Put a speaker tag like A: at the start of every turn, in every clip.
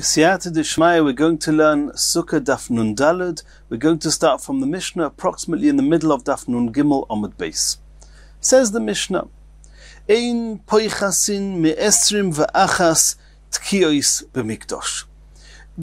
A: B'siyata d'shmaya, we're going to learn Sukkah Daf Nun Daled. We're going to start from the Mishnah, approximately in the middle of Daf Nun Gimel Amud Beis. Says the Mishnah, Ein poichasin me'esrim v'achas tkiyos b'mikdosh.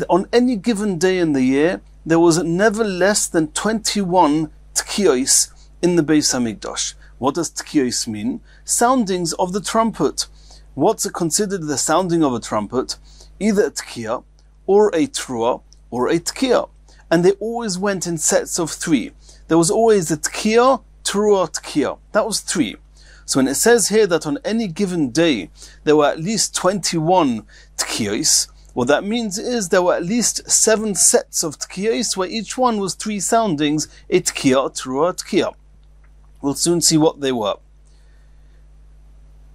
A: On any given day in the year, there was never less than 21 tkiyos in the Beis Hamikdash. What does tkiyos mean? Soundings of the trumpet. What's considered the sounding of a trumpet? Either a tkiya, or a trua, or a tkiya. And they always went in sets of 3. There was always a tkiya, trua, tkiya. That was 3. So when it says here that on any given day there were at least 21 tkiyos, what that means is there were at least 7 sets of tkiyos where each one was 3 soundings, a tkiya, trua, tkiya. We'll soon see what they were.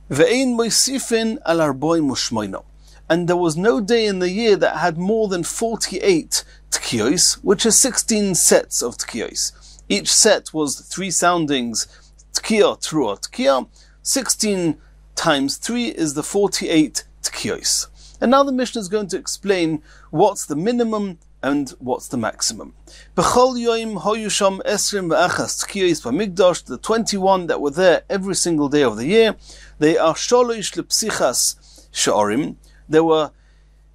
A: Ve'ein moisifin al arboi mushmoino. And there was no day in the year that had more than 48 tkiyos, which is 16 sets of tkiyos. Each set was 3 soundings, tkiya, trua, tkiya. 16 times 3 is the 48 tkiyos. And now the Mishnah is going to explain what's the minimum and what's the maximum. B'chol yoim hoyusham esrim v'achas tkiyos b'mikdash, the 21 that were there every single day of the year, they are sholosh lepsichas sha'orim. There were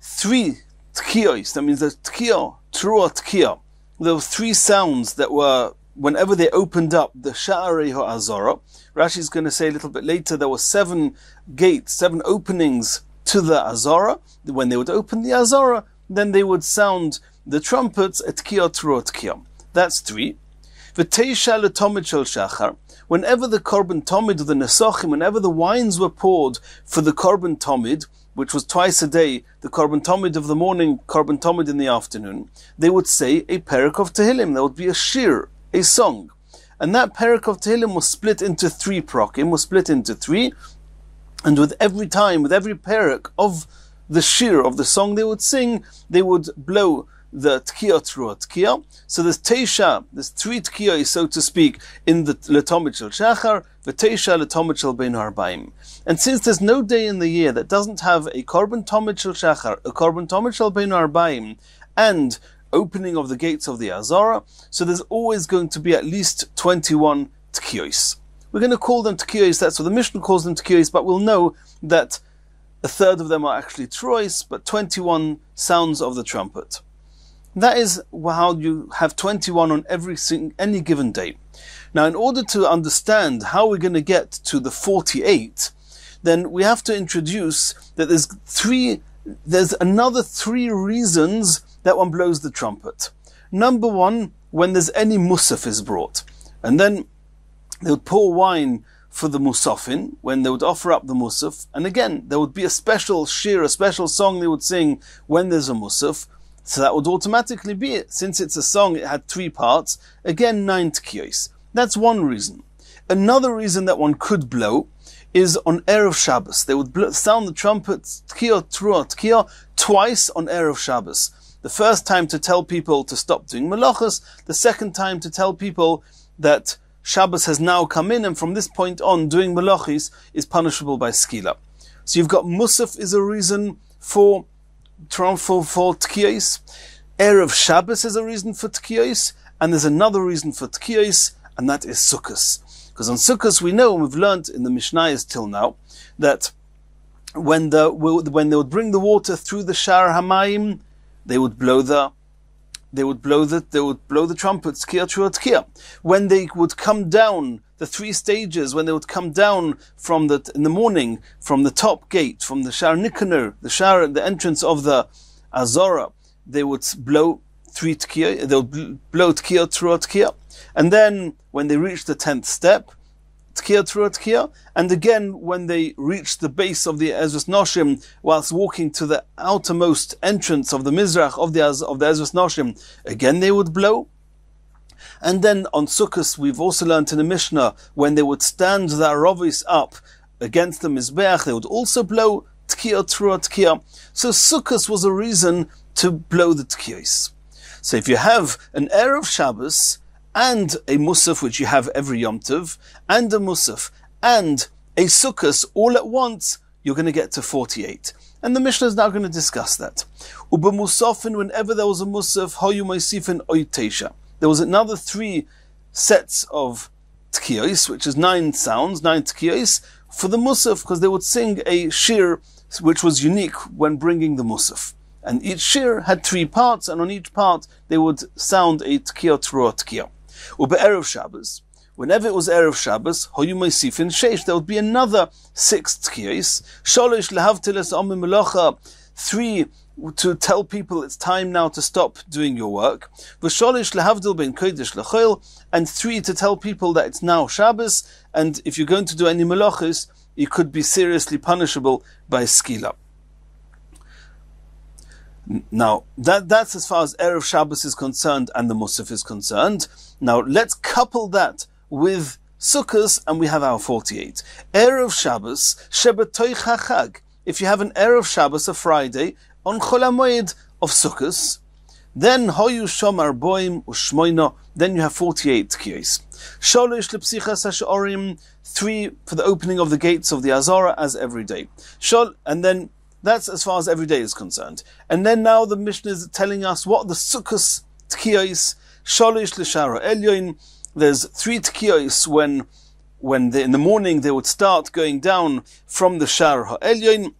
A: 3 tkiyos, that means the tkiya, trua, tkiya. There were 3 sounds that were, whenever they opened up the sha'arei ha'azara. Rashi is going to say a little bit later, there were 7 gates, 7 openings to the azara. When they would open the azara, then they would sound the trumpets at tkiya, trua, tkiya. That's 3. V'teisha letomid shel shachar. Whenever the korban tomid, the nesachim, whenever the wines were poured for the korban tomid, which was twice a day, the korban tomid of the morning, korban tomid in the afternoon, they would say a perek of Tehillim. There would be a shir, a song. And that perek of Tehillim was split into 3 prokim, was split into 3. And with every time, with every perek of the shir, of the song they would sing, they would blow the tkiya, trua, tkiya. So there's teisha, there's 3 tkiya, so to speak, in the letomid shel shachar, the teisha letomid shel bein harbaim. And since there's no day in the year that doesn't have a korban tomid shel shachar, a korban tomid shel bein harbaim, and opening of the gates of the azara, so there's always going to be at least 21 tkiyos. We're going to call them tkiyos, that's what the Mishnah calls them tkiyos, but we'll know that a third of them are actually trois, but 21 sounds of the trumpet. That is how you have 21 on any given day. Now, in order to understand how we're going to get to the 48, then we have to introduce that there's another 3 reasons that one blows the trumpet. Number 1, when there's any musaf is brought. And then they would pour wine for the musafin, when they would offer up the musaf. And again, there would be a special shir, a special song they would sing when there's a musaf. So that would automatically be it. Since it's a song, it had 3 parts. Again, 9 tkiyos. That's one reason. Another reason that one could blow is on Erev Shabbos. They would sound the trumpets, tkiya, trua, tkiya, twice on Erev Shabbos. The first time to tell people to stop doing melachos, the second time to tell people that Shabbos has now come in, and from this point on, doing melachos is punishable by skila. So you've got musaf is a reason for tkiyos. Erev Shabbos is a reason for tkiyos, and there's another reason for tkiyos, and that is sukkahs. Because on sukkahs we know, and we've learned in the Mishnayos till now, that when they would bring the water through the Shar Hamayim, they would blow the trumpets, tkiya, trua, tkiya. When they would come down the 3 stages, when they would come down in the morning, from the top gate, from the Shar Nikanor, the entrance of the Azara, they would blow 3 tkiya, they would blow tkiya, trua, tkiya. And then when they reached the 10th step, tkiya, trua, tkiya. And again, when they reached the base of the Ezras Noshim, whilst walking to the outermost entrance of the Mizrach of the Ezras Noshim, again they would blow. And then on Sukkot, we've also learned in the Mishnah, when they would stand the Aravis up against the Mizbeach, they would also blow tkiya, trua, tkiya. So Sukkot was a reason to blow the tkiyos. So if you have an Erev Shabbos, and a musaf, which you have every Yom Tov, and a musaf, and a sukkah all at once, you're going to get to 48. And the Mishnah is now going to discuss that. Uba musafin, whenever there was a musaf, hoyu moisifin oitesha. There was another 3 sets of tkiyos, which is 9 sounds, 9 tkiyos, for the musaf, because they would sing a shir which was unique when bringing the musaf. And each shir had 3 parts, and on each part they would sound a tkiyah trua tkiyah. Uba erev Shabbos, whenever it was erev Shabbos, hoyu moisifin sheish, there would be another 6 tkiyos. Sholosh lehavtiles omim melocha, 3 to tell people it's time now to stop doing your work. V'sholish lehavdil ben kodesh lechol, and 3 to tell people that it's now Shabbos, and if you're going to do any melachos, you could be seriously punishable by skila. Now, that's as far as Erev Shabbos is concerned and the Musaf is concerned. Now, let's couple that with Sukkot, and we have our 48. Erev Shabbos, Shebetoich HaChag. If you have an Erev Shabbos, a Friday, on Chol HaMoed of Sukkot, then Hoyu Shomar Boim Ushmoino, then you have 48 tkiyos. Sholish lepsichas hash'orim, 3 for the opening of the gates of the Azara as every day. And then that's as far as every day is concerned. And then now the Mishnah is telling us what the Sukkot tkiyos. Sholish l'shara elyoin. There's 3 tkiyos when in the morning they would start going down from the Shar ha'elyoin,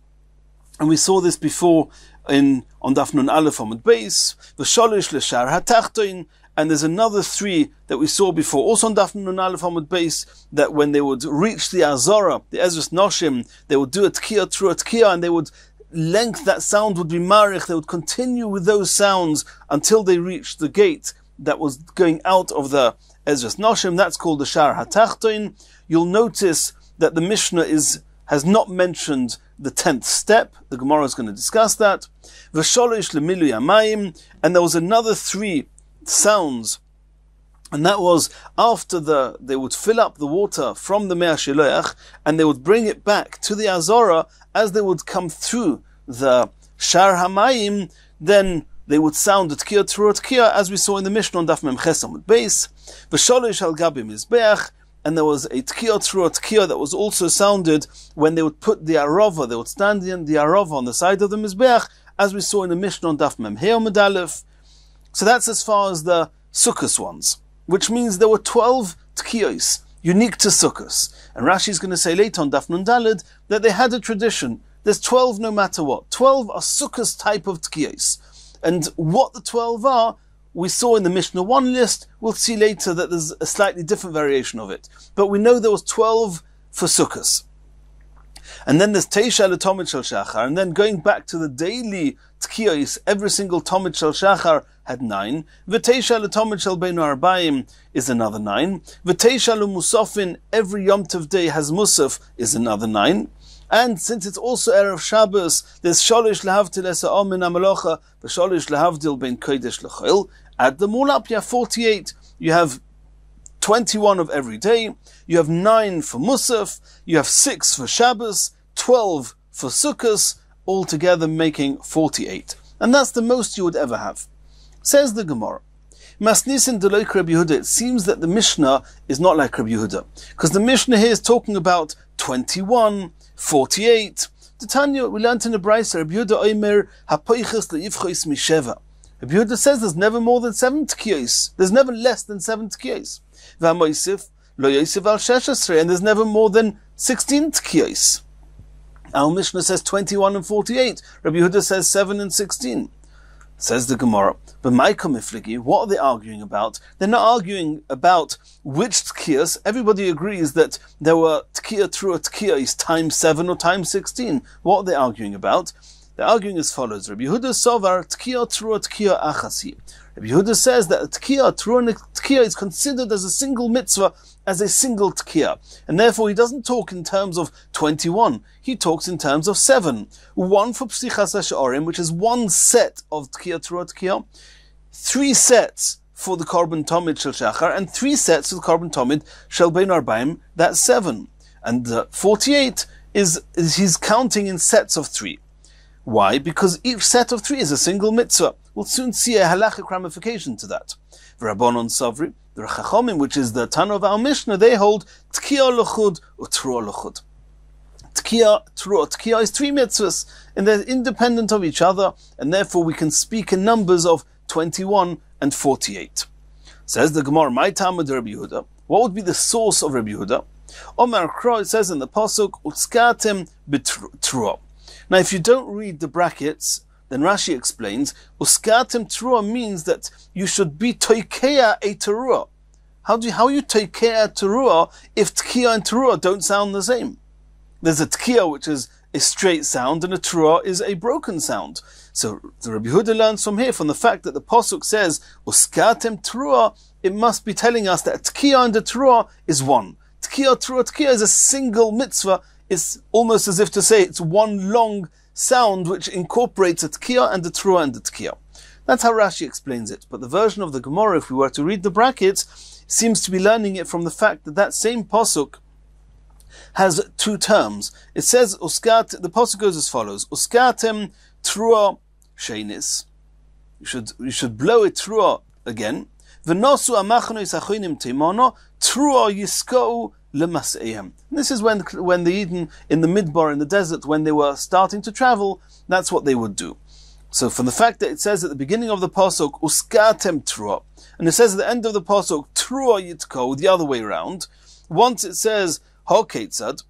A: and we saw this before on Daf Nun Aleph Amud Beis. V'sholish l'shar hatachtoin. And there's another 3 that we saw before, also on Daf Nun Aleph Amud Beis, that when they would reach the Azara, the Ezras Noshim, they would do a tkiyah through a tkiyah, and they would that sound would be marich. They would continue with those sounds until they reached the gate that was going out of the Ezras Noshim. That's called the Shar HaTachtoin. You'll notice that the Mishnah has not mentioned the 10th step. The Gemara is going to discuss that. V'sholish lemilu yamayim, and there was another 3 sounds, and that was after they would fill up the water from the Mea Shiloach, and they would bring it back to the Azara. As they would come through the Shar Hamayim, then they would sound the tkiyah through a tkiyah, as we saw in the Mishnah on Daf Mem Ches Amud Beis. V'sholish al gabi mizbeach, and there was a tkiyah through a tkiyah that was also sounded when they would put the arava, they would stand in the arava on the side of the mizbeach, as we saw in the Mishnah on Daf Mem He Amud Aleph. So that's as far as the Sukkos ones, which means there were 12 tkiyos unique to Sukkos. And Rashi is going to say later on Daf Nun Daled that they had a tradition. There's 12 no matter what. 12 are Sukkos type of tkiyos. And what the 12 are, we saw in the Mishnah 1 list. We'll see later that there's a slightly different variation of it. But we know there was 12 for Sukkos. And then there's Teisha leTomid Shel Shachar, and then going back to the daily tkiyos, every single Tomid Shel Shachar had 9. V'Teisha leTomid Shel Beinu Arbaim is another 9. V'Teisha leMusafin, every Yom Tov day has Musaf, is another 9. And since it's also Erev Shabbos, there's Sholish lehavdil esa'om min ha'melocha, v'Sholish lehavdil ben kodesh lechol. Add them all up, you have 48. You have 21 of every day. You have 9 for Musaf. You have 6 for Shabbos. 12 for Sukkos, altogether making 48. And that's the most you would ever have. Says the Gemara, Masnisin deloik Rabbi Yehuda. It seems that the Mishnah is not like Rabbi Yehuda, because the Mishnah here is talking about 21, 48. The Tanya, we learned in the Brisa, Rabbi Yehuda Omer, hapoiches le'ivchois misheva. Rabbi Yehuda says there's never more than 7 tkiyos. There's never less than 7 tkiyos. V'hamoisif lo yosef al sheshesrei, and there's never more than 16 tkiyos. Our Mishnah says 21 and 48. Rabbi Yehuda says 7 and 16. Says the Gemara, but Maika Mifligi, what are they arguing about? They're not arguing about which tkiyos. Everybody agrees that there were tkiyah through a tkiyah is times 7 or times 16. What are they arguing about? They're arguing as follows. Rabbi Yehuda Sovar, tkiyah through a tkiyah achasi. Rabbi Yehuda says that a tkiyah through a tkiyah is considered as a single mitzvah, as a single tkiyah. And therefore he doesn't talk in terms of 21. He talks in terms of 7. 1 for psichas hash'orim, which is 1 set of tkiyah through a tkiyah. 3 sets for the korban tomid shel shachar, and 3 sets for the korban tomid shel bein arbaim, that's 7. And 48 is he's counting in sets of 3. Why? Because each set of 3 is a single mitzvah. We'll soon see a halachic ramification to that. Rabbanon Savri, the Chachomim, which is the Tana of our Mishnah, they hold Tkiyah L'chud U'Trua L'chud. Tkiya, Teruah. Tkiya is 3 mitzvahs, and they're independent of each other, and therefore we can speak in numbers of 21 and 48. Says the Gemara, my Talmud Rabbi Yehuda. What would be the source of Rabbi Yehuda? Omar Kro, it says in the pasuk, Uskatem b'Teruah. Now, if you don't read the brackets, then Rashi explains, Uskatem Teruah means that you should be toikeya a Teruah. How are you toikeya Teruah if Tkiya and Teruah don't sound the same? There's a Tkiya which is a straight sound, and a Teruah is a broken sound. So the Rabbi Yehuda learns from here, from the fact that the pasuk says Uskatem Teruah, it must be telling us that a Tkiya and a Teruah is one. Tkiya, Teruah, Tkiya is a single mitzvah. It's almost as if to say it's one long sound which incorporates a Tkiya and a Teruah and a Tkiya. That's how Rashi explains it. But the version of the Gemara, if we were to read the brackets, seems to be learning it from the fact that that same pasuk has 2 terms. It says, the pasuk goes as follows, Uskatem Teruah Sheinis. You should blow a Teruah again. V'nosu amachnos achonim teimono Teruah yiskau lemaseihem. This is when the Eden in the Midbar, in the desert, when they were starting to travel, that's what they would do. So from the fact that it says at the beginning of the pasuk Uskatem Teruah, and it says at the end of the pasuk Teruah yitko, the other way around, once it says Ha'ketzad,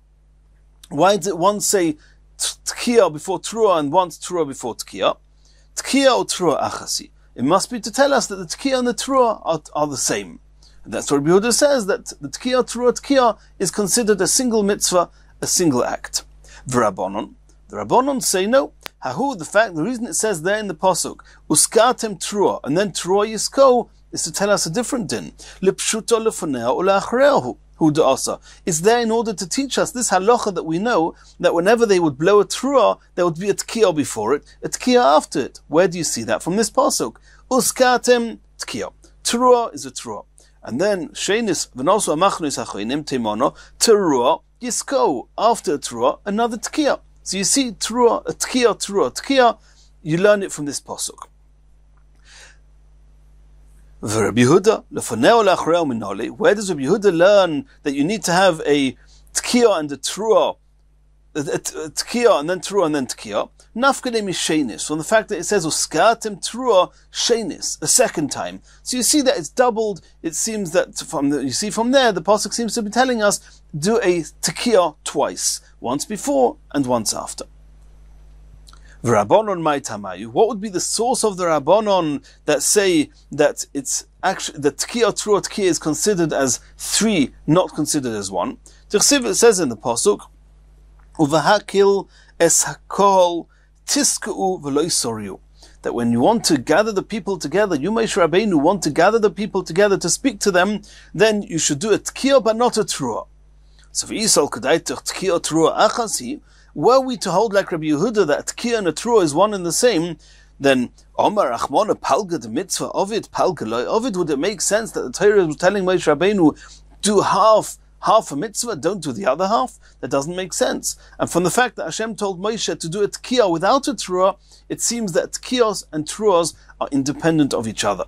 A: why did it once say Tkiya before Teruah and once Teruah before Tkiya? Tkiya or Teruah achasi. It must be to tell us that the Tkiya and the Teruah are the same. And that's what Rabbi Yehuda says, that the Tkiya, Teruah, Tkiya is considered a single mitzvah, a single act. The Rabbanon say no. The reason it says there in the pasuk Uskatem Teruah and then Teruah yisko is to tell us a different din. Lipshuto lefonea u'la'acharehu. It's there in order to teach us this halacha that we know, that whenever they would blow a Teruah, there would be a Tkiya before it, a Tkiya after it. Where do you see that? From this pasuk. Uskatem Tkiya. Teruah is a Teruah. And then, Sheinis, v'nosu amachnos achonim teimono, Teruah yisko. After Teruah, another Tkiya. So you see Teruah, a Tkiya, Teruah, Tkiya. You learn it from this pasuk. Where does Rabbi Yehuda learn that you need to have a Tkiya and a Teruah, a Tkiya and then Teruah and then Tkiya? Nafkadim is Sheinis, from the fact that it says Uskatem Teruah Sheinis, a second time. So you see that it's doubled. It seems that from there, the pasuk seems to be telling us, do a Tkiya twice, once before and once after. Rabbanon my tamayu. What would be the source of the Rabbanon that say that it's actually the Tkiya, Teruah, Tkiya is considered as 3, not considered as 1? It says in the pasuk, Uvahakil es hakol tiskeu v'lo yisoriu. That when you want to gather the people together, you Moshe Rabbeinu want to gather the people together to speak to them, then you should do a Tkiya but not a Teruah. So v'yisol kedai Tkiya Teruah achasi. Were we to hold like Rabbi Yehuda that Tkiya and a Teruah is one and the same, then Omar Achmona Palga the mitzvah Ovid Palga loy Ovid, would it make sense that the Torah was telling Moshe Rabbeinu, do half a mitzvah, don't do the other half? That doesn't make sense. And from the fact that Hashem told Moshe to do a Tkiya without a Teruah, it seems that Tkiyos and Teruahs are independent of each other.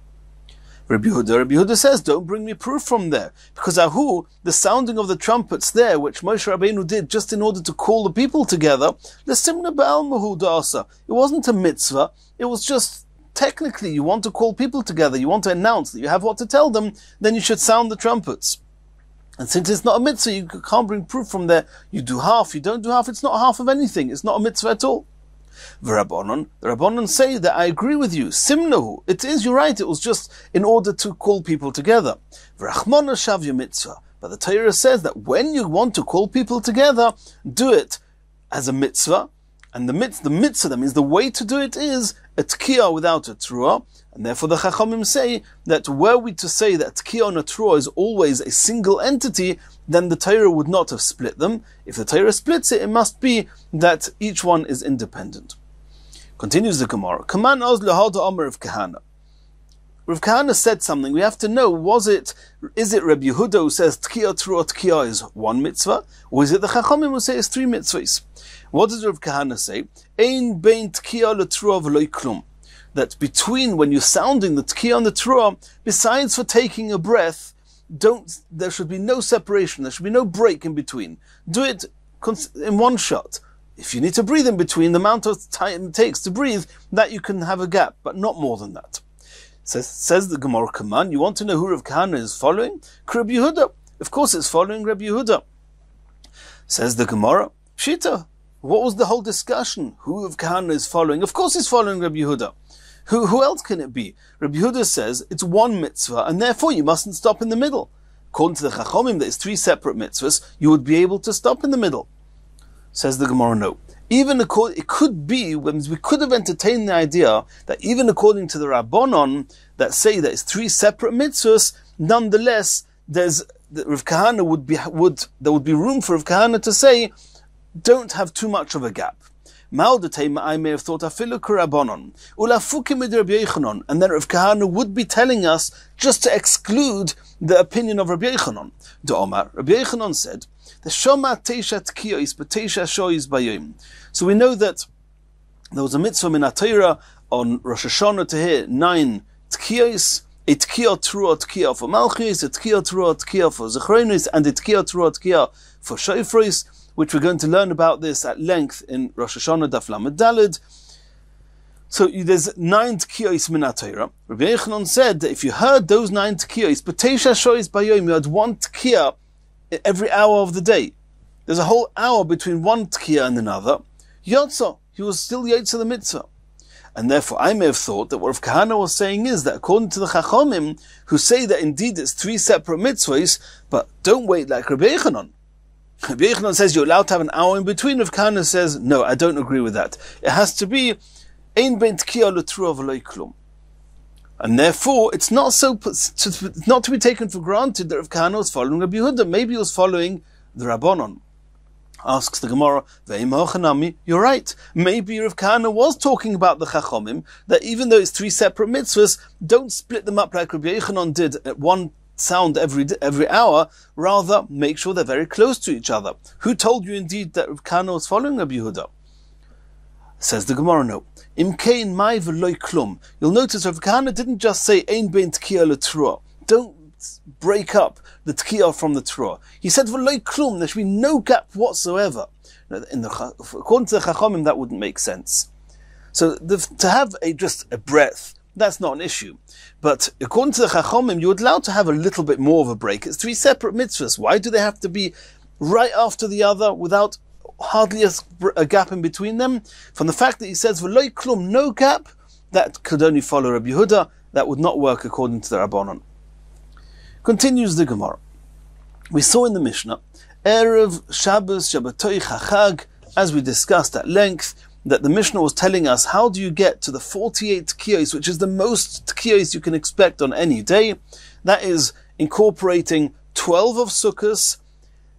A: Rabbi Yehuda says, don't bring me proof from there. Because the sounding of the trumpets there, which Moshe Rabbeinu did just in order to call the people together, it wasn't a mitzvah, it was just, technically, you want to call people together, you want to announce that you have what to tell them, then you should sound the trumpets. And since it's not a mitzvah, you can't bring proof from there. You do half, you don't do half, it's not half of anything, it's not a mitzvah at all. The Rabbanon say that I agree with you. Simnahu, it is, you're right, it was just in order to call people together. V'rachmona shavya mitzvah. But the Torah says that when you want to call people together, do it as a mitzvah. And the mitzvah, that means the way to do it is a Tkiya without a Teruah. And therefore the Chachamim say that were we to say that Tkiya and a Teruah is always a single entity, then the Torah would not have split them. If the Torah splits it, it must be that each one is independent. Continues the Gemara. Kaman oz lehada Omer of Kahana. Rav Kahana said something. We have to know, is it Rabbi Yehuda who says Tkiya, Teruah, Tkiya is 1 mitzvah? Or is it the Chachamim who say it's 3 mitzvahs? What does Rav Kahana say? Ein bein Tkiya leTeruah v'lo klum. That between when you're sounding the Tkiya and the Teruah, besides for taking a breath, there should be no separation, there should be no break in between. Do it in one shot. If you need to breathe in between, the amount of time it takes to breathe, that you can have a gap, but not more than that. Says the Gemara Kaman, you want to know who Rav Kahana is following? Rabbi Yehuda. Of course it's following Rabbi Yehuda. Says the Gemara, Shita, what was the whole discussion? Who Rav Kahana is following? Of course he's following Rabbi Yehuda. Who else can it be? Rabbi Yehuda says it's one mitzvah, and therefore you mustn't stop in the middle. According to the Chachomim, there's 3 separate mitzvahs, you would be able to stop in the middle. Says the Gemara, no. It could be, when we could have entertained the idea that even according to the Rabbanon that say that it's 3 separate mitzvahs, nonetheless, there would be room for Rav Kahana to say, don't have too much of a gap. I may have thought afilu k'Rabbanon, ulafukim id Rabbi Yochanan, and then Rav Kahana would be telling us just to exclude the opinion of Rabbi Yochanan. The Omar, Rabbi Yochanan said, the shoma teisha tkiyos b'teisha shoyis bayom. So we know that there was a mitzvah min HaTorah on Rosh Hashanah to hear 9 tkiyos, a tkiyah trua tkiyah for Malchus, a tkiyah trua tkiyah for Zechronos, and a tkiyah trua tkiyah for Shofros, which we're going to learn about this at length in Rosh Hashanah Daf Lamed Daled. So there's 9 tkiyos min HaTorah. Rabbi Yochanan said that if you heard those 9 tkiyos, b'teisha shoyis bayom, you had 1 tkiyah every hour of the day. There's a whole hour between one tkiyah and another. Yotza, he was still yotza the mitzvah. And therefore I may have thought that what Rav Kahana was saying is that according to the Chachomim, who say that indeed it's 3 separate mitzvahs, but don't wait like Rabbi Yochanan. Rabbi Yochanan says you're allowed to have an hour in between. Rav Kahana says, no, I don't agree with that. It has to be ein ben tkiyah l'trua v'lo klum. And therefore, it's not to be taken for granted that Rav Kahana was following Rabbi Yehuda. Maybe he was following the Rabbanon. Asks the Gemara, you're right. Maybe Rav Kahana was talking about the Chachomim, that even though it's 3 separate mitzvahs, don't split them up like Rabbi Yochanan did at one sound every hour. Rather, make sure they're very close to each other. Who told you indeed that Rav Kahana was following Rabbi Yehuda? Says the Gemara, no. Imkein mai v'loy klum. You'll notice Rav Kahana didn't just say ein ben tkiyah l'trua. Don't break up the tkiyah from the trua. He said v'loy klum. There should be no gap whatsoever. According to the Chachomim, that wouldn't make sense. So to have just a breath, that's not an issue. But according to the Chachomim, you're allowed to have a little bit more of a break. It's 3 separate mitzvahs. Why do they have to be right after the other without hardly a gap in between them? From the fact that he says v'loy klum, no gap, that could only follow Rabbi Yehuda. That would not work according to the Rabbanon. Continues the Gemara. We saw in the Mishnah, Erev Shabbos Shabbatoi Chachag, as we discussed at length, that the Mishnah was telling us how do you get to the 48 tkiyos, which is the most tkiyos you can expect on any day. That is incorporating 12 of Sukkos,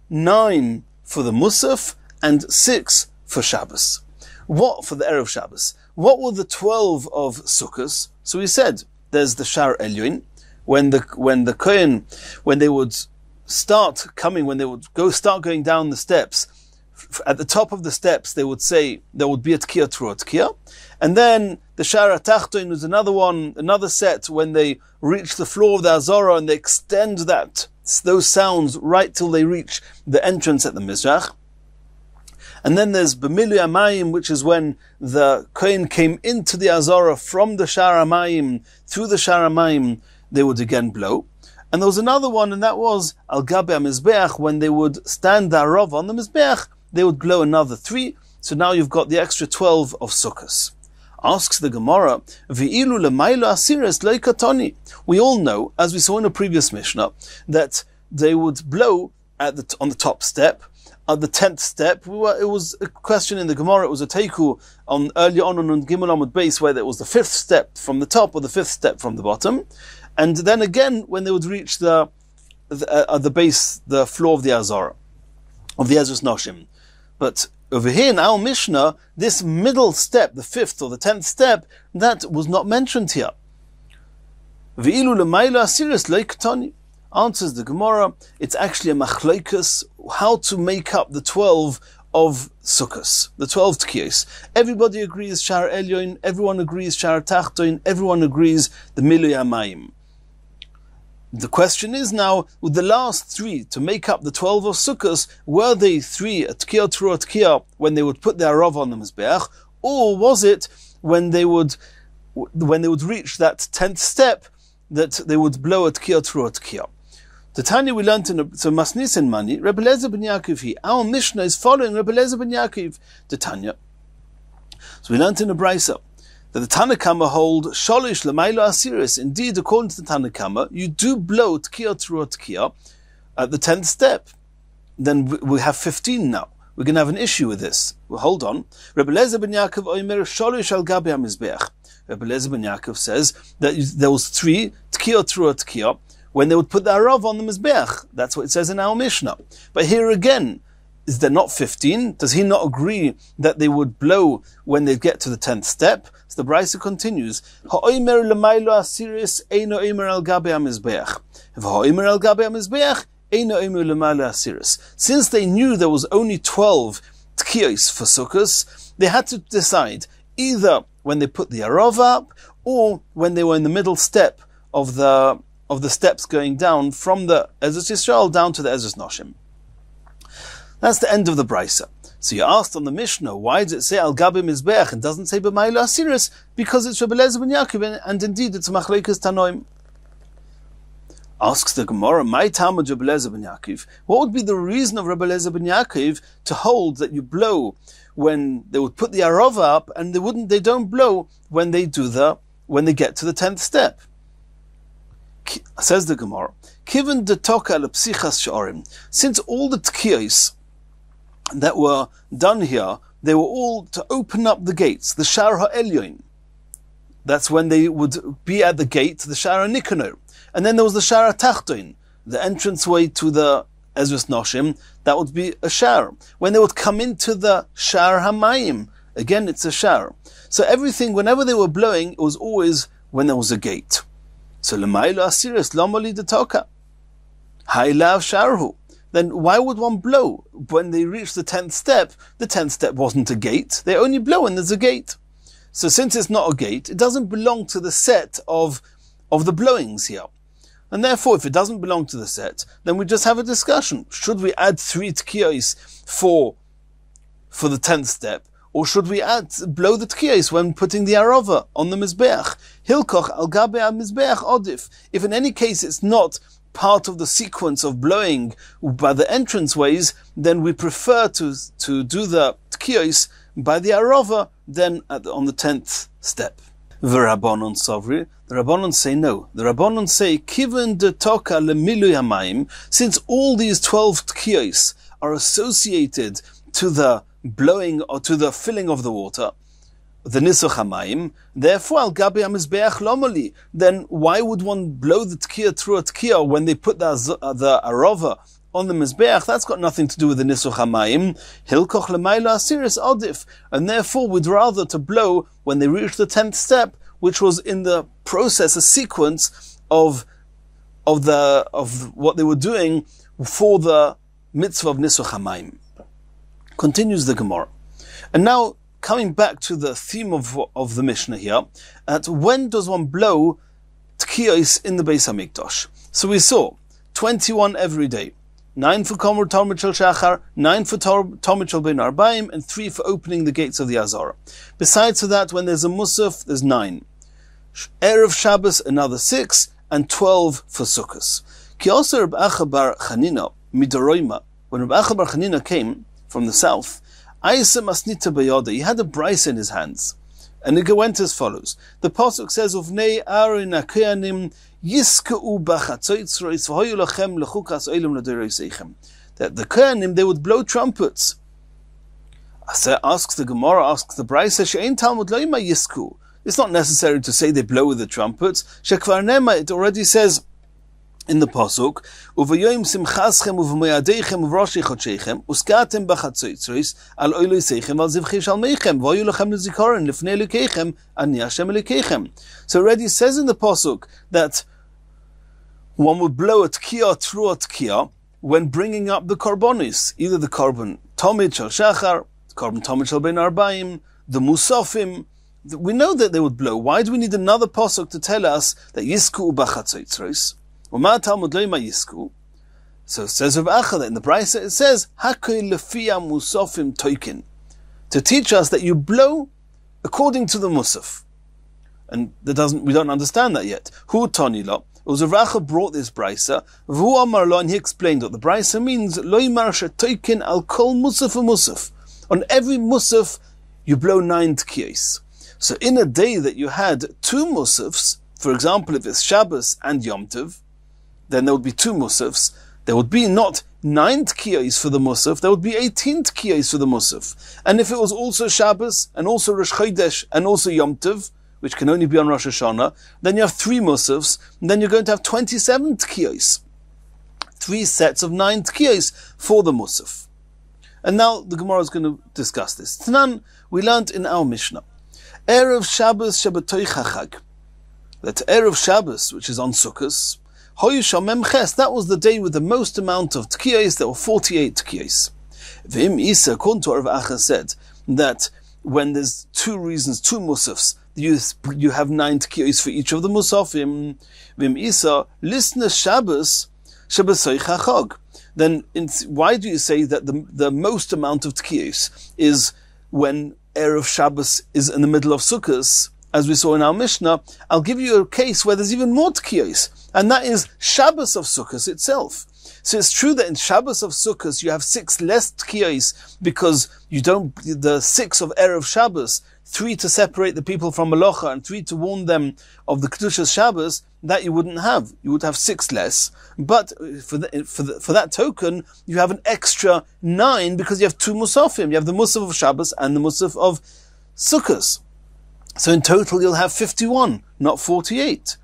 A: 9 for the Musaf, and 6 for Shabbos. What for the Erev Shabbos? What were the 12 of Sukkos? So we said there's the Shar Elyon, when the Kohen, when they would start going down the steps. At the top of the steps, they would say there would be a tkiyah trua tkiyah, and then the Shar Tachton was another set when they reach the floor of the Azorah and they extend those sounds right till they reach the entrance at the Mizrach. And then there's B'milu Amayim, which is when the Kohen came into the Azorah from the Shar Amayim, through the Shar Amayim, they would again blow. And there was another one, and that was Al Gabe HaMizbeach, when they would stand the Arov on the Mizbeach, they would blow another 3. So now you've got the extra 12 of Sukkos. Asks the Gemara, V'ilu l'maylo asiris lo katoni. We all know, as we saw in a previous Mishnah, that they would blow on the top step. At the 10th step, it was a question in the Gemara, it was a teiku earlier on Gimel Amud Beis, where it was the 5th step from the top or the 5th step from the bottom. And then again, when they would reach the base, the floor of the Azorah, of the Ezras Noshim. But over here in our Mishnah, this middle step, the 5th or the 10th step, that was not mentioned here. V'ilu l'maylo asiris lo katoni. Answers the Gemara, it's actually a machlokes, how to make up the 12 of Sukkos, the 12 tkiyos. Everybody agrees Shar Elyon, everyone agrees Shar Tachton, everyone agrees the Milui Hamayim. The question is now, with the last 3 to make up the 12 of Sukkos, were they 3 at Tkiyah Trua Tkiyah when they would put their Rav on the Mizbeach, or was it when they would reach that 10th step that they would blow at Tkiyah Trua Tkiyah? The Tanya we learned in Masnis and Mani, Rabbi Eliezer ben Yaakov, our Mishnah is following Rabbi Eliezer ben Yaakov, the Tanya. So we learned in the Brisa that the Tanakama hold Sholish Lamailo Asiris. Indeed, according to the Tanakama, you do blow Tkiyah Trua Tkiyah at the 10th step. Then we have 15 now. We're going to have an issue with this. Well, hold on. Rabbi Eliezer ben Yaakov Omer Sholish al Gabi HaMizbeach. Rabbi Eliezer ben Yaakov says that there was 3 Tkiyah Trua Tkiyah when they would put the Arav on the Mizbeach. That's what it says in our Mishnah. But here again, is there not 15? Does he not agree that they would blow when they get to the 10th step? So the Brisa continues, Ha'omer l'maylo asiris eino omer al gabe ha'mizbeach. V'ha'omer al gabe ha'mizbeach eino omer l'maylo asiris. Since they knew there was only 12 tkiyos for Sukkos, they had to decide either when they put the Arav up or when they were in the middle step of the steps going down from the Ezras Yisrael down to the Ezras Noshim. That's the end of the Brisa. So you asked on the Mishnah, why does it say Al Gabi Mizbeach and doesn't say B'maylo Asiris? Because it's Rabbi Eliezer ben Yaakov, and indeed it's Machlekes Tanoim. Asks the Gemara, my Talmud Rabbi Eliezer ben Yaakov, what would be the reason of Rabbi Eliezer ben Yaakov to hold that you blow when they would put the Arava up, and they don't blow when they get to the 10th step? Says the Gemara, Kiven de toka lepsichas sh'orim. Since all the tkiyos that were done here, they were all to open up the gates, the Shar HaElyon. That's when they would be at the gate, the Shar HaNikanor. And then there was the Shar HaTachton, the entranceway to the Ezras Noshim, that would be a Shar. When they would come into the Shar HaMayim, again it's a Shar. So everything, whenever they were blowing, it was always when there was a gate. So l'maylo asiris lomoli detoka hailav sharhu. Then why would one blow when they reach the 10th step? The 10th step wasn't a gate. They only blow when there's a gate. So since it's not a gate, it doesn't belong to the set of the blowings here. And therefore, if it doesn't belong to the set, then we just have a discussion. Should we add 3 tkiyos for the 10th step? Or should we blow the tkiyos when putting the arava on the mizbeach? Hilkoch al gabe mizbeach odif. If in any case it's not part of the sequence of blowing by the entranceways, then we prefer to do the tkiyos by the arava than on the 10th step. The Rabbanon Sovri, the Rabbanon say no. The Rabbanon say, Kiven de toka lemilu yamayim, since all these 12 tkiyos are associated to the blowing or to the filling of the water, the nisuch hamayim, therefore al gabi hamizbeach lomoli. Then why would one blow the tkiyah through a tkiyah when they put the arava on the mizbeach? That's got nothing to do with the nisuch hamayim. Hilkoch l'maylo asiris odif, and therefore we'd rather to blow when they reach the 10th step, which was in the process, a sequence of what they were doing for the mitzvah of nisuch hamayim. Continues the Gemara. And now, coming back to the theme of the Mishnah here, at when does one blow tkiyos in the Beis HaMikdash? So we saw 21 every day, 9 for Komor Talmud Shel Shachar, 9 for Talmud Shel Ben Arbaim, and 3 for opening the gates of the Azara. Besides that, when there's a Musaf, there's 9. Erev Shabbos, another 6, and 12 for Sukkos. Ki also Reb Acha bar Chanina, Midoroima, when Reb Acha bar Chanina came from the south, he had a brice in his hands. And it went as follows. The pasuk says, Uvnei Aaron HaKohanim yiska'u b'chatzotzros v'hoyu lachem lechukas olam l'doreisechem. That the Kohanim, they would blow trumpets. Asks the Gemara, asks the Brisa, she'ein Talmud lo ima yisku. It's not necessary to say they blow with the trumpets. Shekvar nema, it already says in the pasuk, "Uvayoyim simchaschem uv'moyadeichem uv'roshi chodshechem uskatem b'chatzotzros al oiloseichem al zivchei shalmeichem v'hoyu lachem lezikaron lifnei Elokeichem ani Hashem Elokeichem." So already it says in the pasuk that one would blow a tkiyah through a tkiyah when bringing up the korbanos, either the korban Tomid Shel Shachar, the korban Tomid Shel Ben Arbaim, the Musafim. We know that they would blow. Why do we need another pasuk to tell us that Yisku b'chatzotzros? So it says Rav Acha that in the Brisa it says, Hakoi lefia musafim toikin, to teach us that you blow according to the musaf. And we don't understand that yet. Hu tonila. It was Rav Acha brought this Brisa, V'hu amar lo, and he explained what the Brisa means, Loimar shetoikin al kol musaf musaf. On every musaf, you blow 9 tkiyos. So in a day that you had 2 musafs, for example, if it's Shabbos and Yom Tov, then there would be 2 musafs. There would be not 9 tkiyos for the musaf, there would be 18 tkiyos for the musaf. And if it was also Shabbos, and also Rosh Chodesh, and also Yom Tov, which can only be on Rosh Hashanah, then you have 3 musafs, and then you're going to have 27 tkiyos. 3 sets of 9 tkiyos for the musaf. And now the Gemara is going to discuss this. Tanan, we learned in our Mishnah, Erev Shabbos Shabbatoy Chachag, that Erev Shabbos, which is on Sukkos, Hoyu Shamem Ches, that was the day with the most amount of tkiyos. There were 48 tkiyos. V'im Isa, according to Rav Acha, said that when there's 2 reasons, 2 musafs, you have 9 tkiyos for each of the musafim. V'im Isa, listener Shabbos Shabbasoy Chachag. Then why do you say that the most amount of tkiyos is when Erev Shabbos is in the middle of Sukkos? As we saw in our Mishnah, I'll give you a case where there's even more tkiyos, and that is Shabbos of Sukkos itself. So it's true that in Shabbos of Sukkos you have 6 less tkiyos because the 6 of Erev Shabbos, 3 to separate the people from Melacha and 3 to warn them of the Kedushas Shabbos, that you wouldn't have. You would have 6 less. But for that token, you have an extra 9 because you have 2 musafim. You have the musaf of Shabbos and the musaf of Sukkos. So in total you'll have 51, not 48.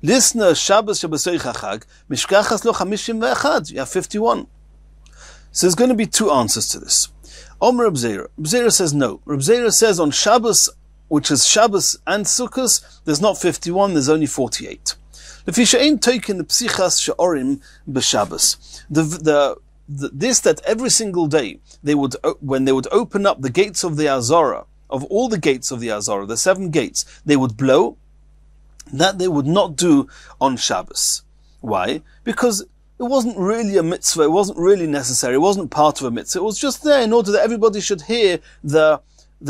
A: Listener, Shabbos Shabbasoy Chachag, Mishkachas lo 51. You have 51. So there's going to be 2 answers to this. Omer Reb Zera. Reb Zera says no. Reb Zera says on Shabbos, which is Shabbos and Sukkos, there's not 51, there's only 48. This that every single day, when they would open up the gates of the Azara, of all the gates of the Azara, the 7 gates, they would blow, that they would not do on Shabbos. Why? Because it wasn't really a mitzvah, it wasn't really necessary, it wasn't part of a mitzvah, it was just there in order that everybody should hear the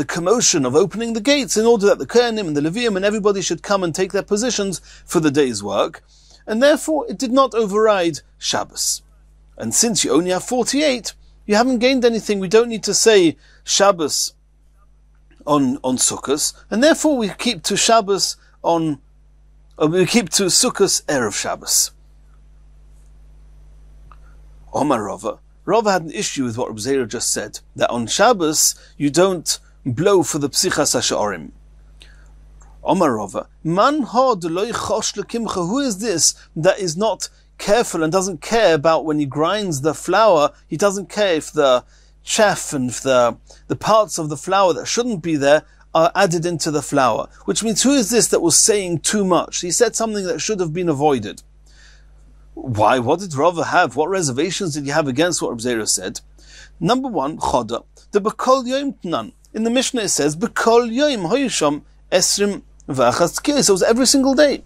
A: commotion of opening the gates, in order that the Kohanim and the Levium and everybody should come and take their positions for the day's work, and therefore it did not override Shabbos. And since you only have 48, you haven't gained anything. We don't need to say Shabbos on Sukkos, and therefore we keep to Shabbos we keep to Sukkos Erev Shabbos. Omar Rava. Rava had an issue with what Reb Zera just said, that on Shabbos you don't blow for the Psichas HaSha'arim. Omar Rava. Man ha deloy chosh lekimcha. Who is this that is not careful and doesn't care about when he grinds the flour? He doesn't care if the chaff and if the parts of the flour that shouldn't be there are added into the flour. Which means, who is this that was saying too much? He said something that should have been avoided. Why? What did Rava have? What reservations did he have against what Reb Zera said? Number 1, choda. The B'kol Yom Tnan. In the Mishnah it says, B'kol Yom Hoyisham Esrim V'achas Tkiyos. So it was every single day.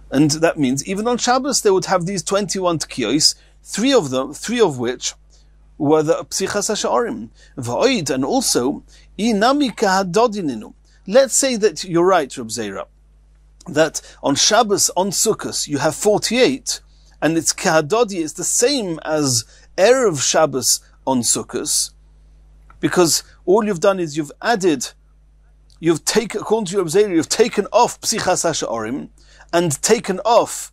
A: And that means even on Shabbos they would have these 21 Tkiyos, 3 of which were the Psichas HaSha'arim. V'oid, and also, Inami Kahadodininu. Let's say that you're right, Reb Zera, that on Shabbos, on Sukkos, you have 48, and it's Kahadodi, it's the same as Erev Shabbos on Sukkos, because all you've done is according to Reb Zera, you've taken off Psichas HaSha'arim, and taken off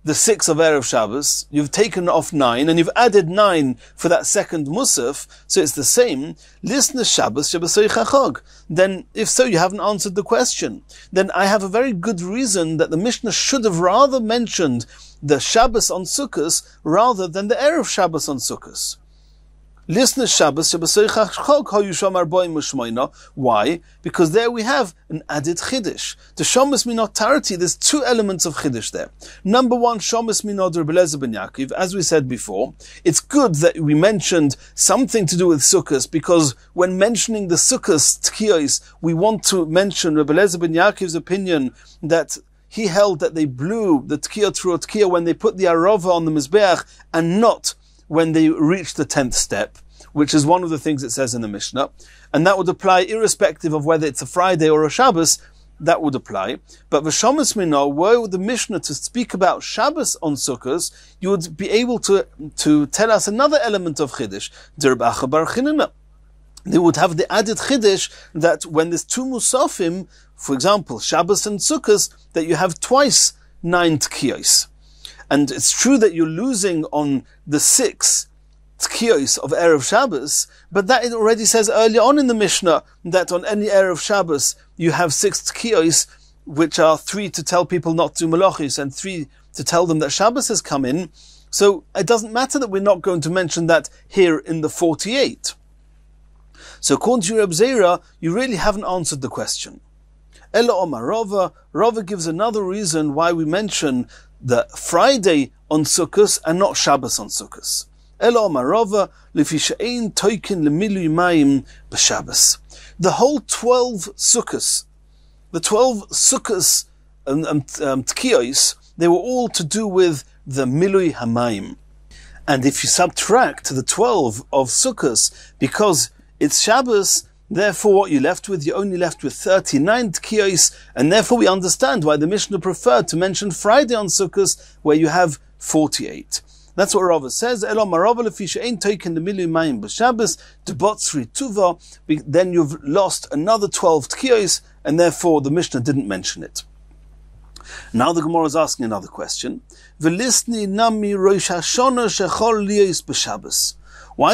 A: the 6 of Erev Shabbos, you've taken off 9, and you've added 9 for that second Musaf, so it's the same. Listen, Shabbos, Shabbasoy Chachag. Then, if so, you haven't answered the question. Then I have a very good reason that the Mishnah should have rather mentioned the Shabbos on Sukkos rather than the Erev Shabbos on Sukkos. Listen, Shabbos, Shabbasoy Chachag, Hayusham Arboim Mushmoina. Why? Because there we have an added Chiddush. The Shomas Minot Tarati, there's 2 elements of Chiddush there. Number 1, Shomas Minot Rabbi Eliezer ben Yaakov. As we said before, it's good that we mentioned something to do with Sukkos, because when mentioning the Sukkos Tkiyos, we want to mention Rabbi Eliezer ben Yaakov's opinion that he held that they blew the Tkiyah through a Tkiyah when they put the Arava on the Mizbeach and not when they reached the 10th step, which is one of the things it says in the Mishnah. And that would apply irrespective of whether it's a Friday or a Shabbos, that would apply. But V'shamas Minah, were the Mishnah to speak about Shabbos on Sukkos, you would be able to tell us another element of Chiddush. They would have the added Chiddush that when there's two Musafim, for example, Shabbos and Sukkos, that you have twice 9 Tkiyos. And it's true that you're losing on the 6 Tkiyos of Erev Shabbos, but that it already says earlier on in the Mishnah that on any Erev Shabbos you have 6 Tkiyos, which are 3 to tell people not to do Malachis and 3 to tell them that Shabbos has come in. So it doesn't matter that we're not going to mention that here in the 48. So according to Reb Zera, you really haven't answered the question. Ela Omar Rava, Rava gives another reason why we mention the Friday on Sukkos and not Shabbos on Sukkos. Ela Omar Rava, lefi she'ein toikin lemilui mayim b'Shabbos. The whole 12 Sukkos, the 12 Sukkos Tkiyos, they were all to do with the Milui Hamayim. And if you subtract the 12 of Sukkos, because it's Shabbos, therefore what you're left with, you're only left with 39 Tkiyos, and therefore we understand why the Mishnah preferred to mention Friday on Sukkos, where you have 48. That's what Rava says. Then you've lost another 12 Tkiyos, and therefore the Mishnah didn't mention it. Now the Gemara is asking another question. Why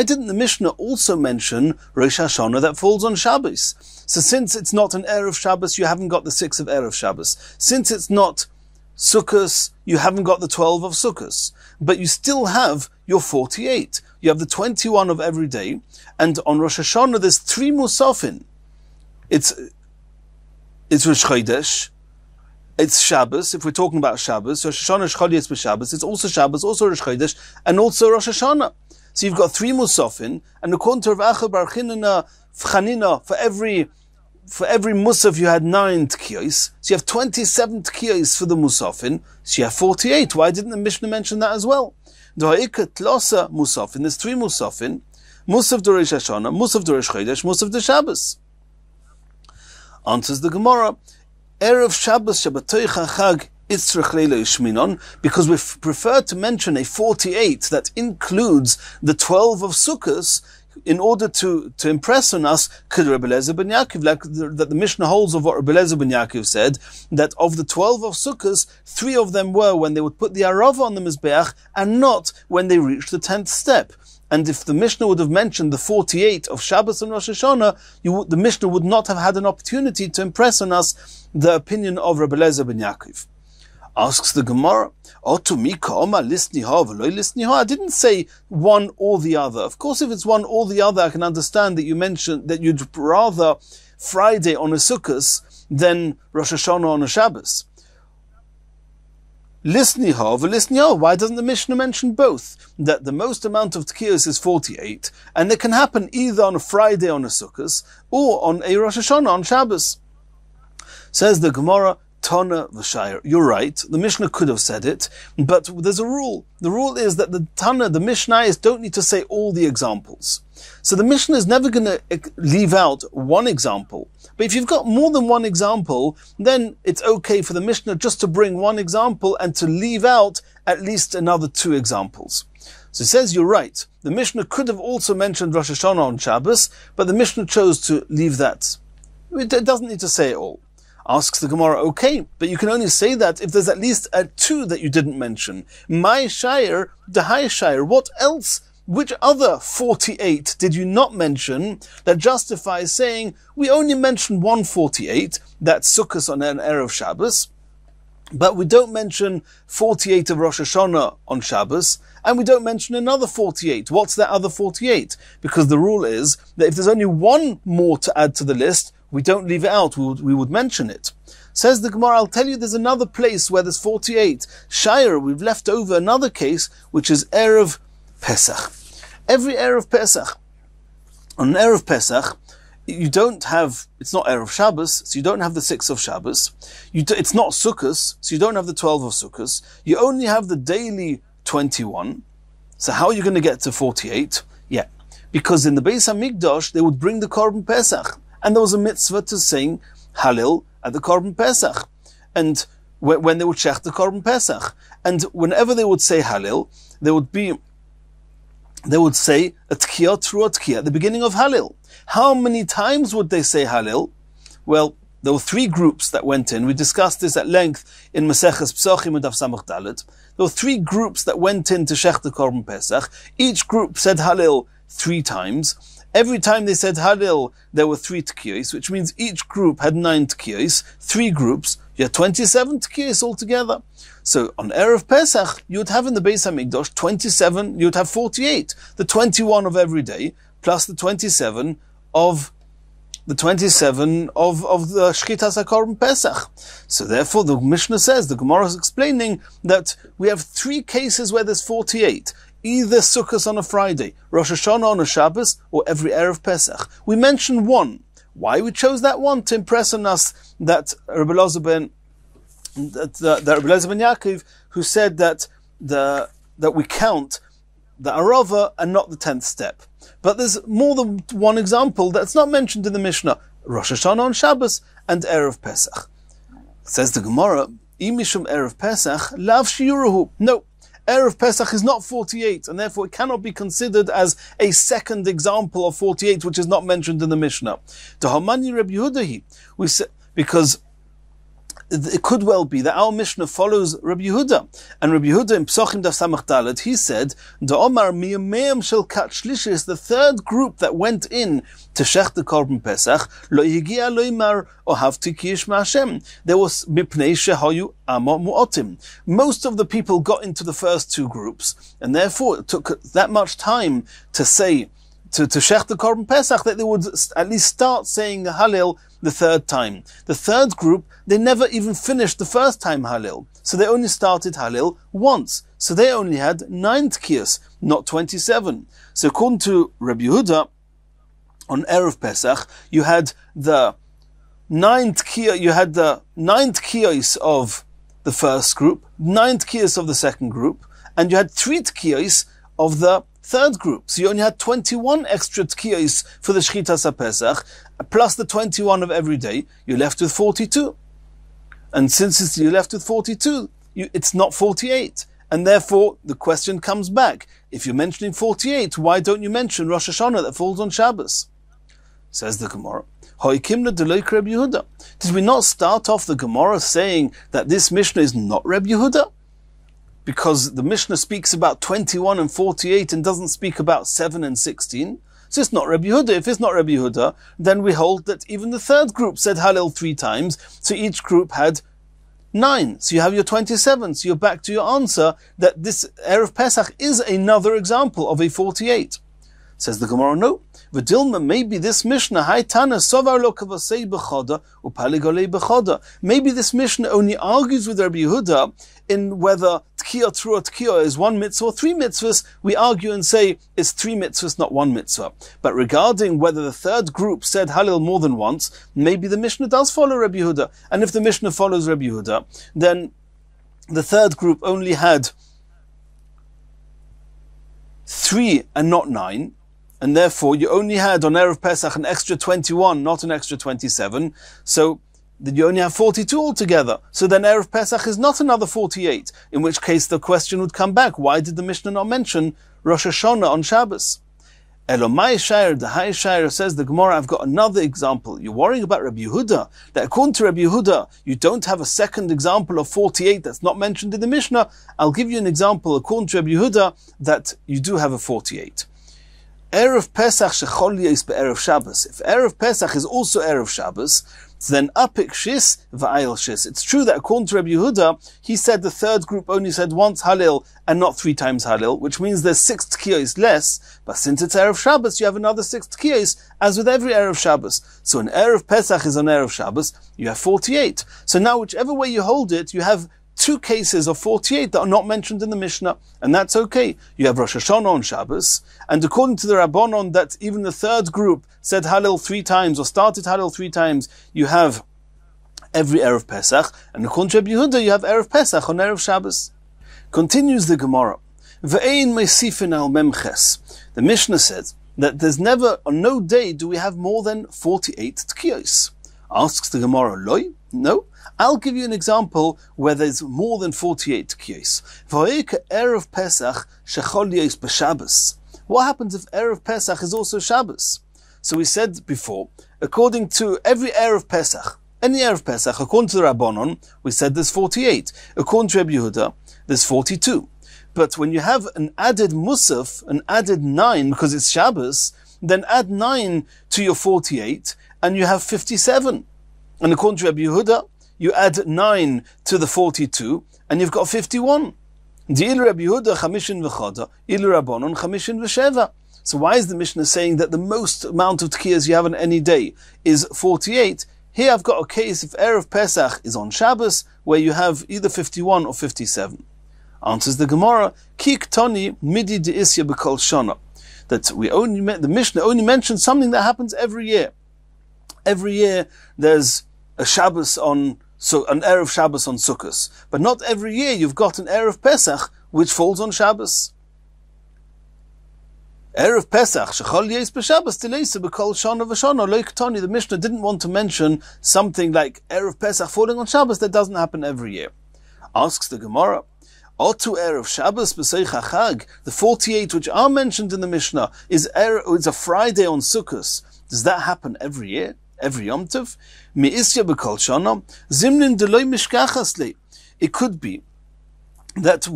A: didn't the Mishnah also mention Rosh Hashanah that falls on Shabbos? So since it's not an Erev Shabbos, you haven't got the 6 of Erev Shabbos. Since it's not Sukkos, you haven't got the 12 of Sukkos. But you still have your 48. You have the 21 of every day. And on Rosh Hashanah, there's 3 Musafin. It's Rosh Chodesh. It's Shabbos, if we're talking about Shabbos. Rosh Hashanah, Shchol Shabbos. It's also Shabbos, also Rosh Chodesh, and also Rosh Hashanah. So you've got 3 Musafin, and according to Rav Acha Bar Chanina, for every Musaf you had 9 Tkiyos, so you have 27 Tkiyos for the Musafin, so you have 48. Why didn't the Mishnah mention that as well? Musafin, there's 3 Musafin, Musaf de Rosh Hashanah, Musaf de Rosh Chodesh, Musaf de Shabbos. Answers the Gemara, Erev Shabbos Shabbatoich Chag because we prefer to mention a 48 that includes the 12 of Sukkos in order to impress on us Rabbi Eliezer ben Yaakov, like that the Mishnah holds of what Rabbi Eliezer ben Yaakov said, that of the 12 of Sukkos, 3 of them were when they would put the Arava on the Mizbeach and not when they reached the 10th step. And if the Mishnah would have mentioned the 48 of Shabbos and Rosh Hashanah, the Mishnah would not have had an opportunity to impress on us the opinion of Rabbi Eliezer ben Yaakov. Asks the Gemara, I didn't say one or the other. Of course, if it's one or the other, I can understand that you mentioned that you'd rather Friday on a Sukkos than Rosh Hashanah on a Shabbos. Why doesn't the Mishnah mention both? That the most amount of Tkiyos is 48, and it can happen either on a Friday on a Sukkos or on a Rosh Hashanah on Shabbos. Says the Gemara, Tana v'Shayr. You're right. The Mishnah could have said it, but there's a rule. The rule is that the Mishnayos don't need to say all the examples. So the Mishnah is never going to leave out one example. But if you've got more than one example, then it's okay for the Mishnah just to bring one example and to leave out at least another 2 examples. So it says, you're right. The Mishnah could have also mentioned Rosh Hashanah on Shabbos, but the Mishnah chose to leave that. It doesn't need to say it all. Asks the Gemara, okay, but you can only say that if there's at least 2 that you didn't mention. My Shire, the High Shire, what else? Which other 48 did you not mention that justifies saying, we only mentioned 148, that's Sukkos on an Erev Shabbos, but we don't mention 48 of Rosh Hashanah on Shabbos, and we don't mention another 48. What's that other 48? Because the rule is that if there's only one more to add to the list, we don't leave it out, we would mention it. Says the Gemara, I'll tell you there's another place where there's 48. Shire, we've left over another case, which is Erev Pesach. Every Erev Pesach, on Erev Pesach, you don't have, it's not Erev Shabbos, so you don't have the 6 of Shabbos. It's not Sukkos, so you don't have the 12 of Sukkos. You only have the daily 21. So how are you going to get to 48? Yeah, because in the Beis HaMikdash, they would bring the Korban Pesach, and there was a mitzvah to sing Hallel at the Korban Pesach, and when they would shech the Korban Pesach. And whenever they would say Hallel, they would say a Tkiyah through a Tkiyah at the beginning of Hallel. How many times would they say Hallel? Well, there were 3 groups that went in. We discussed this at length in Masechet Pesachim and Daf Samach Dalet. There were 3 groups that went in to shech the Korban Pesach. Each group said Hallel 3 times. Every time they said Hallel, there were 3 Tkiyos, which means each group had 9 Tkiyos. 3 groups, you had 27 Tkiyos altogether. So on Erev Pesach, you would have in the Beis HaMikdash 27, you would have 48. The 21 of every day, plus the 27 of the Shchitas HaKorban Pesach. So therefore the Mishnah says, the Gemara is explaining that we have 3 cases where there's 48. Either Sukkot on a Friday, Rosh Hashanah on a Shabbos, or every Erev Pesach. We mentioned one. Why we chose that one? To impress on us that Rabbi Elazar ben Yaakov, who said that we count the Arava and not the 10th step. But there's more than one example that's not mentioned in the Mishnah. Rosh Hashanah on Shabbos and Erev Pesach. Says the Gemara, Imishum Erev Pesach, Lav Shiuruhu. No, Erev Pesach is not 48, and therefore it cannot be considered as a second example of 48, which is not mentioned in the Mishnah. Dahamani Rabbi Yehuda, we say, because it could well be that our Mishnah follows Rabbi Yehuda. And Rabbi Yehuda in Pesachim Daf Samach Dalet, he said, Da'omar miyameim shel kat shlishis, the third group that went in to shech the Korban Pesach, lo yigia lo yimar ohavti ki yishma Hashem. There was mipnei shehayu amo mu'otim. Most of the people got into the first 2 groups, and therefore it took that much time to say, to shech the Korban Pesach, that they would at least start saying the Hallel the 3rd time. The 3rd group, they never even finished the first time Hallel. So they only started Hallel once. So they only had 9 Tkiyos, not 27. So according to Rabbi Yehuda, on Erev Pesach, you had the 9th Tkiyos of the first group, 9 Tkiyos of the second group, and you had 3 Tkiyos of the 3rd group. So you only had 21 extra Tkiyos for the Shchitas HaPesach, plus the 21 of every day, you're left with 42. And since you're left with 42, it's not 48. And therefore, the question comes back. If you're mentioning 48, why don't you mention Rosh Hashanah that falls on Shabbos? Says the Gemara. Did we not start off the Gemara saying that this Mishnah is not Rabbi Yehuda? Because the Mishnah speaks about 21 and 48 and doesn't speak about 7 and 16. So it's not Rabbi Yehuda. If it's not Rabbi Yehuda, then we hold that even the 3rd group said Hallel 3 times, so each group had 9. So you have your 27. So you're back to your answer that this Erev Pesach is another example of a 48. Says the Gemara, no. V'dilma, maybe this Mishnah, Haitana sovar lo kavasei b'choda upaligolei b'choda. Maybe this Mishnah only argues with Rabbi Yehuda in whether Tkiyah through a Tkiyah is 1 mitzvah or 3 mitzvahs. We argue and say it's 3 mitzvahs, not 1 mitzvah. But regarding whether the 3rd group said Hallel more than once, maybe the Mishnah does follow Rabbi Yehuda. And if the Mishnah follows Rabbi Yehuda, then the 3rd group only had 3 and not 9. And therefore, you only had on Erev Pesach an extra 21, not an extra 27. So then you only have 42 altogether. So then Erev Pesach is not another 48. In which case the question would come back, why did the Mishnah not mention Rosh Hashanah on Shabbos? Elomai Shair, the High Shair, says the Gemara, I've got another example. You're worrying about Rabbi Yehuda. That according to Rabbi Yehuda, you don't have a second example of 48 that's not mentioned in the Mishnah. I'll give you an example according to Rabbi Yehuda that you do have a 48. Erev Pesach shechol yis be'erev Shabbos. If Erev Pesach is also Erev Shabbos, then apik shis va'ayil shis. It's true that according to Rabbi Yehuda, he said the 3rd group only said once Hallel and not 3 times Hallel, which means there's 6 Tkiyos less. But since it's Erev Shabbos, you have another 6 Tkiyos, as with every Erev Shabbos. So an Erev Pesach is on Erev Shabbos, you have 48. So now whichever way you hold it, you have two cases of 48 that are not mentioned in the Mishnah, and that's okay. You have Rosh Hashanah on Shabbos, and according to the Rabbanon, that even the third group said Hallel 3 times, or started Hallel 3 times, you have every Erev Pesach, and according to Rabbi Yehuda, you have Erev Pesach on Erev Shabbos. Continues the Gemara. Ve'ein meisifin al memches. The Mishnah says that there's never, on no day, do we have more than 48 tkiyos. Asks the Gemara, Loi? No. I'll give you an example where there's more than 48 tkiyos. V'oika Erev Pesach shechol yos b'Shabbos. What happens if Erev Pesach is also Shabbos? So we said before, according to every Erev Pesach, any Erev Pesach, according to the Rabbanon, we said there's 48. According to Rabbi Yehuda, there's 42. But when you have an added Musaf, an added 9, because it's Shabbos, then add 9 to your 48, and you have 57. And according to Rabbi Yehuda, you add 9 to the 42, and you've got 51. D'il Rabbi Yehuda chamishin v'chada, il Rabbanon chamishin v'sheva. So why is the Mishnah saying that the most amount of tkiyas you have on any day is 48? Here I've got a case if Erev Pesach is on Shabbos, where you have either 51 or 57. Answers the Gemara, Kik Toni Midi de Isya B'Kol Shana. That the Mishnah only mentions something that happens every year. Every year there's a Shabbos an Erev Shabbos on Sukkot. But not every year you've got an Erev Pesach which falls on Shabbos. Erev Pesach, Shechol Yos b'Shabbos Tileisa B'Kol Shana V'Shana Lo Ktoni. The Mishnah didn't want to mention something like Erev Pesach falling on Shabbos that doesn't happen every year. Asks the Gemara, Otu Erev Shabbos B'Seich HaChag. The 48 which are mentioned in the Mishnah is a Friday on Sukkot. Does that happen every year? Every Yom Tov? Me'isya B'Kol Shana Zimnin Deloy Mishkachas Le. It could be that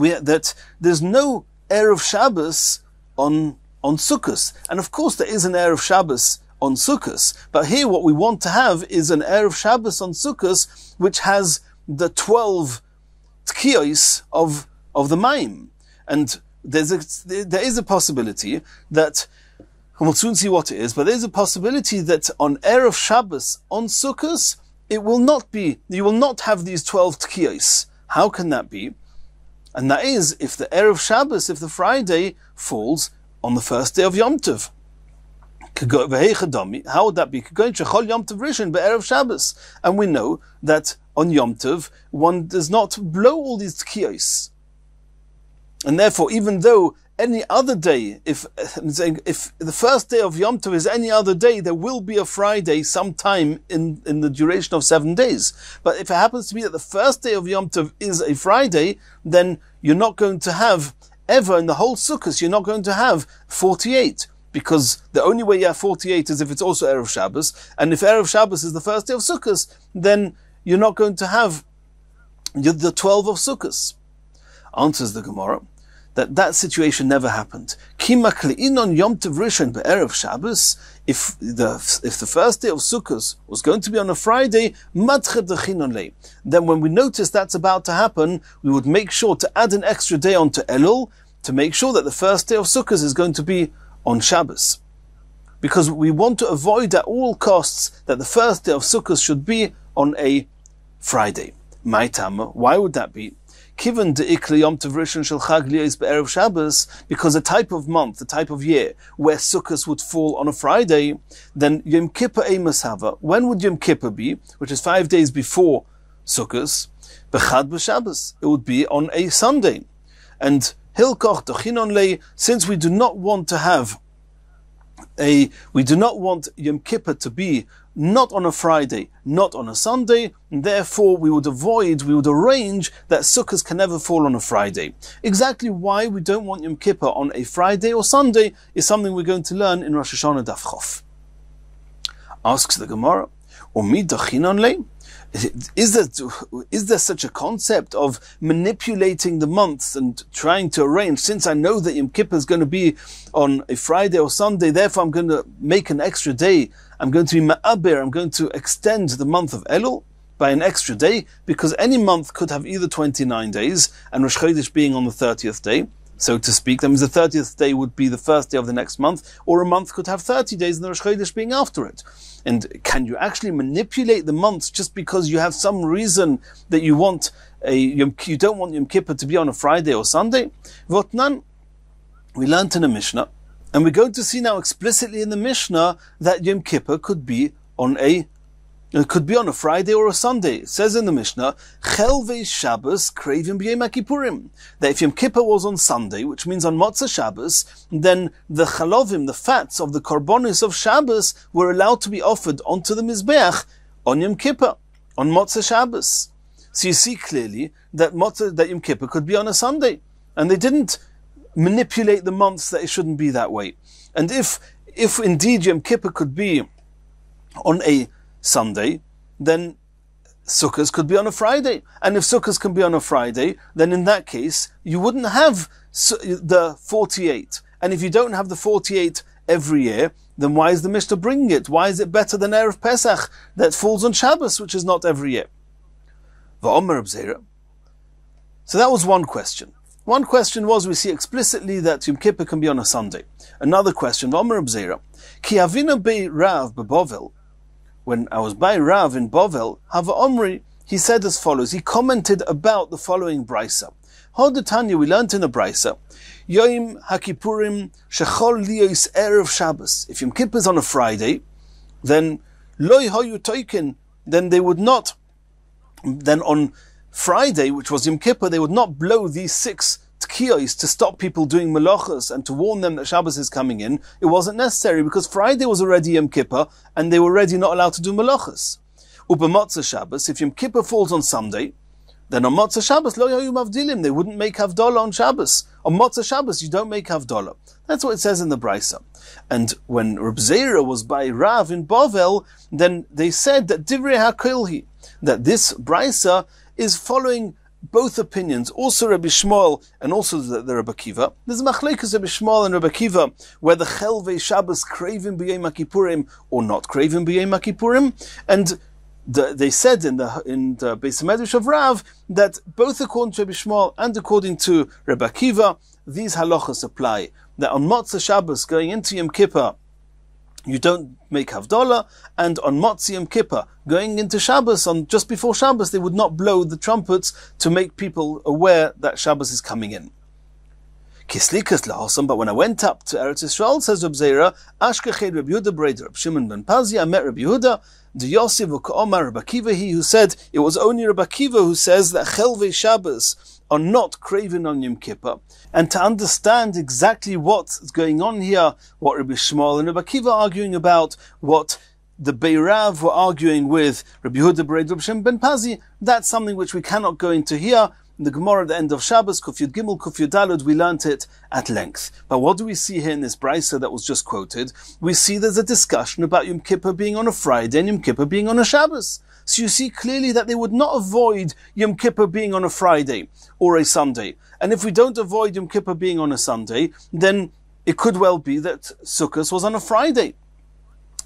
A: there's no Erev Shabbos on Sukkot. And of course there is an Erev Shabbos on Sukkot. But here what we want to have is an Erev Shabbos on Sukkot which has the 12 tkiyos of the Maim. And there is a possibility that, and we'll soon see what it is, but there's a possibility that on Erev Shabbos on Sukkot, you will not have these 12 tkiyos. How can that be? And that is if the Erev Shabbos, if the Friday falls on the first day of Yom Tov. How would that be? And we know that on Yom Tov, one does not blow all these tkiyos. And therefore, even though any other day, if the first day of Yom Tov is any other day, there will be a Friday sometime in the duration of 7 days. But if it happens to be that the first day of Yom Tov is a Friday, then you're not going to have ever in the whole Sukkot, you're not going to have 48, because the only way you have 48 is if it's also Erev Shabbos, and if Erev Shabbos is the first day of Sukkot, then you're not going to have the 12 of Sukkot. Answers the Gemara that situation never happened. Kimakleinon Yom Tov Rishon be'erev Shabbos. If the first day of Sukkot was going to be on a Friday, then when we notice that's about to happen, we would make sure to add an extra day onto Elul to make sure that the first day of Sukkot is going to be on Shabbos. Because we want to avoid at all costs that the first day of Sukkot should be on a Friday. Why would that be? Given the ikli Yom Tov Rishon shel Chag liyos be'erev Shabbos, because a type of month, the type of year where Sukkot would fall on a Friday, then Yom Kippur Eimus Hava. When would Yom Kippur be? Which is 5 days before Sukkot. Bechad b'Shabbos. It would be on a Sunday. And Hilkoch Dochinon Lei, since we do not want Yom Kippur to be not on a Friday, not on a Sunday, and therefore we would arrange that Sukkot can never fall on a Friday. Exactly why we don't want Yom Kippur on a Friday or Sunday is something we're going to learn in Rosh Hashanah Daf Chof. Asks the Gemara, Umid Dachinon Lei? Is there such a concept of manipulating the months and trying to arrange, since I know that Yom Kippur is going to be on a Friday or Sunday, therefore I'm going to make an extra day, I'm going to be ma'aber, I'm going to extend the month of Elul by an extra day, because any month could have either 29 days, and Rosh Chodesh being on the 30th day, so to speak. That means the 30th day would be the first day of the next month, or a month could have 30 days and the Rosh Chodesh being after it. And can you actually manipulate the months just because you have some reason that you want you don't want Yom Kippur to be on a Friday or Sunday. Votnan, we learned in the Mishnah, and we're going to see now explicitly in the Mishnah that Yom Kippur could be on a Friday or a Sunday. It says in the Mishnah, Chelvei Shabbos Kravim B'Yom Kippurim, that if Yom Kippur was on Sunday, which means on Motzei Shabbos, then the chalovim, the fats of the korbanos of Shabbos, were allowed to be offered onto the Mizbeach on Yom Kippur, on Motzei Shabbos. So you see clearly that Yom Kippur could be on a Sunday, and they didn't manipulate the months that it shouldn't be that way. And if indeed Yom Kippur could be on a Sunday, then Sukkot could be on a Friday. And if Sukkot can be on a Friday, then in that case, you wouldn't have the 48. And if you don't have the 48 every year, then why is the Mishnah bringing it? Why is it better than Erev Pesach that falls on Shabbos, which is not every year? So that was one question. One question was, we see explicitly that Yom Kippur can be on a Sunday. Another question, Ki avina be Rav beBovel. When I was by Rav in Bovel, Hava Omri, he said as follows. He commented about the following brisa. Hodetanya, we learned in the brisa, Yom HaKippurim shechol liyos erev Shabbos. If Yom Kippur is on a Friday, then loy hoyu toikin, then they would not. Then on Friday, which was Yom Kippur, they would not blow these 6 tkiyos to stop people doing melachos and to warn them that Shabbos is coming in. It wasn't necessary because Friday was already Yom Kippur and they were already not allowed to do melachos. Upa Motzei Shabbos, if Yom Kippur falls on Sunday, then on Motzei Shabbos, lo yayu mavdilim, they wouldn't make Havdalah on Shabbos. On Motzei Shabbos, you don't make Havdalah. That's what it says in the Brisa. And when Reb Zera was by Rav in Bovel, then they said that Divrei HaKolhi, that this Brisa is following both opinions, also Rabbi Shmuel and also the Rabbi Akiva. There's a machlekes Rabbi Shmuel and Rabbi Akiva, whether Chelvei Shabbos Kravim B'Yom Kippurim or not Kravim B'Yom Kippurim, and they said in the Beis Medrash of Rav that both according to Rabbi Shmuel and according to Rabbi Akiva, these halachas apply. That on Motzei Shabbos going into Yom Kippur, you don't make Havdalah, and on Motzei Yom Kippur, going into Shabbos, on just before Shabbos, they would not blow the trumpets to make people aware that Shabbos is coming in. Kislikas lahosam, but when I went up to Eretz Yisrael, says Reb Zera, Ashkeched Reb Yehuda Breder, Reb Shimon ben Pazi, I met Reb Yehuda, the Yosef Uka'omar Reb Akiva, he who said, it was only Reb Akiva who says that Chelvei Shabbos are not craven on Yom Kippur. And to understand exactly what's going on here, what Rabbi Shmuel and Rabbi Akiva are arguing about, what the Beirav were arguing with Rabbi Yehuda Breder, Reb Shimon ben Pazi, that's something which we cannot go into here. In the Gemara at the end of Shabbos, Kuf Yud Gimel, Kuf Yud Daled, we learnt it at length. But what do we see here in this brisa that was just quoted? We see there's a discussion about Yom Kippur being on a Friday and Yom Kippur being on a Shabbos. So you see clearly that they would not avoid Yom Kippur being on a Friday or a Sunday. And if we don't avoid Yom Kippur being on a Sunday, then it could well be that Sukkot was on a Friday.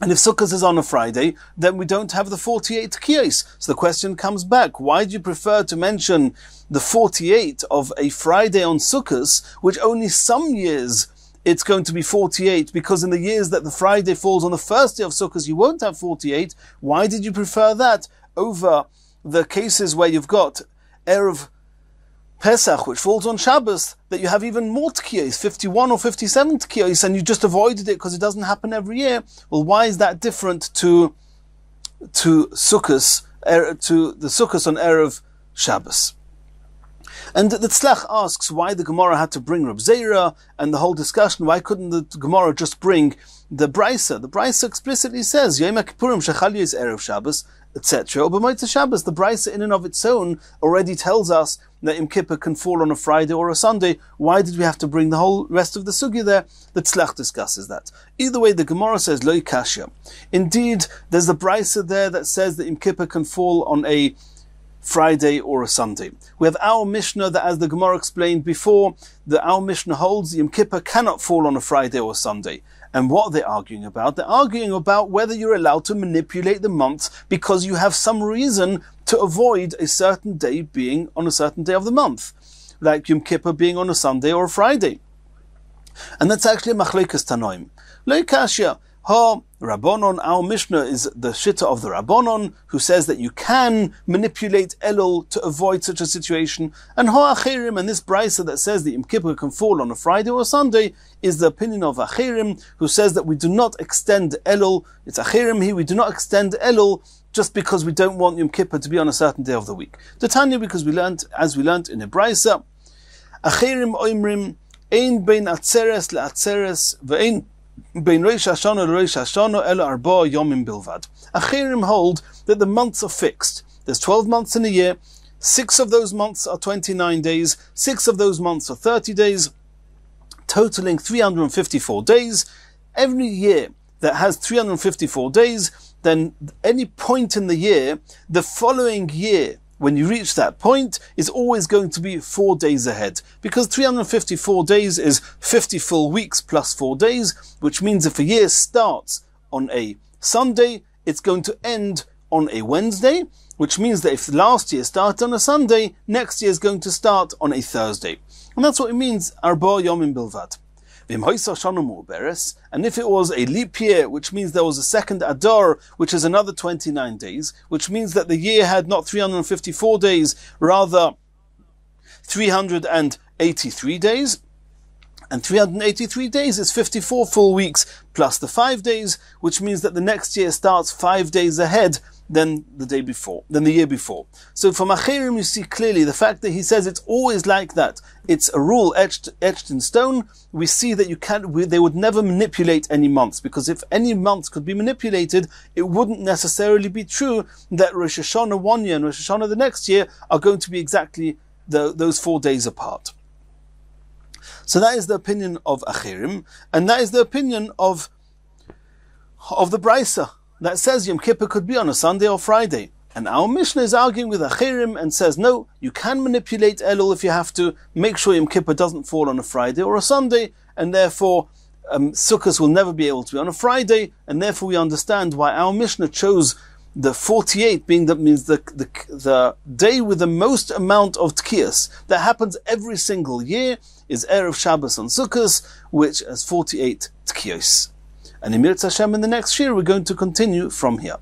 A: And if Sukkot is on a Friday, then we don't have the 48 tkiyos. So the question comes back, why do you prefer to mention the 48 of a Friday on Sukkot, which only some years it's going to be 48, because in the years that the Friday falls on the first day of Sukkot, you won't have 48. Why did you prefer that over the cases where you've got Erev Pesach, which falls on Shabbos, that you have even more tkiyos, 51 or 57 tkiyos, and you just avoided it because it doesn't happen every year? Well, why is that different to Sukkot, to the Sukkot on Erev Shabbos? And the Tzlach asks why the Gemara had to bring Reb Zera, and the whole discussion, why couldn't the Gemara just bring the Brisa? The Brisa explicitly says, Yom Kippurim shechal liyos erev Shabbos, etc. But Motzei Shabbos, the Brisa in and of its own already tells us that Yom Kippur can fall on a Friday or a Sunday. Why did we have to bring the whole rest of the sugya there? The Tzlach discusses that. Either way, the Gemara says, Lo Kashya. Indeed, there's the Brisa there that says that Yom Kippur can fall on a Friday or a Sunday. We have our Mishnah that, as the Gemara explained before, our Mishnah holds Yom Kippur cannot fall on a Friday or a Sunday. And what are they arguing about? They're arguing about whether you're allowed to manipulate the months because you have some reason to avoid a certain day being on a certain day of the month, like Yom Kippur being on a Sunday or a Friday. And that's actually a machlekes tanoim. Lo kashya. Ha Rabbanon, our Mishnah is the Shitta of the Rabbanon, who says that you can manipulate Elul to avoid such a situation. And Ha'achirim, and this Brisa that says that Yom Kippur can fall on a Friday or a Sunday, is the opinion of Achirim, who says that we do not extend Elul. It's Achirim here, we do not extend Elul just because we don't want Yom Kippur to be on a certain day of the week. The Tanya, because we learned, as we learned in the Brisa, Achirim oimrim, ein bein atzeres le'atzeres, ve'ein bein Rosh Hashanah le'Rosh Hashanah ela arba yomim bilvad. Achirim hold that the months are fixed. There's 12 months in a year. 6 of those months are 29 days. 6 of those months are 30 days, totaling 354 days. Every year that has 354 days, then any point in the year, the following year, when you reach that point, is always going to be 4 days ahead. Because 354 days is 50 full weeks plus 4 days, which means if a year starts on a Sunday, it's going to end on a Wednesday, which means that if last year started on a Sunday, next year is going to start on a Thursday. And that's what it means, Arba Yomim Bilvad. And if it was a leap year, which means there was a second Adar, which is another 29 days, which means that the year had not 354 days, rather 383 days, and 383 days is 54 full weeks plus the 5 days, which means that the next year starts 5 days ahead than the year before. So from Achirim you see clearly the fact that he says it's always like that. It's a rule etched in stone. We see that they would never manipulate any months, because if any months could be manipulated, it wouldn't necessarily be true that Rosh Hashanah one year and Rosh Hashanah the next year are going to be exactly those 4 days apart. So that is the opinion of Achirim, and that is the opinion of the Brisa that says Yom Kippur could be on a Sunday or Friday. And our Mishnah is arguing with Achirim and says, no, you can manipulate Elul if you have to. Make sure Yom Kippur doesn't fall on a Friday or a Sunday, and therefore Sukkot will never be able to be on a Friday, and therefore we understand why our Mishnah chose the 48 being that means the day with the most amount of tkiyas that happens every single year is Erev Shabbos on Sukkot, which has 48 tkiyos. And in Mirz Hashem in the next year we're going to continue from here.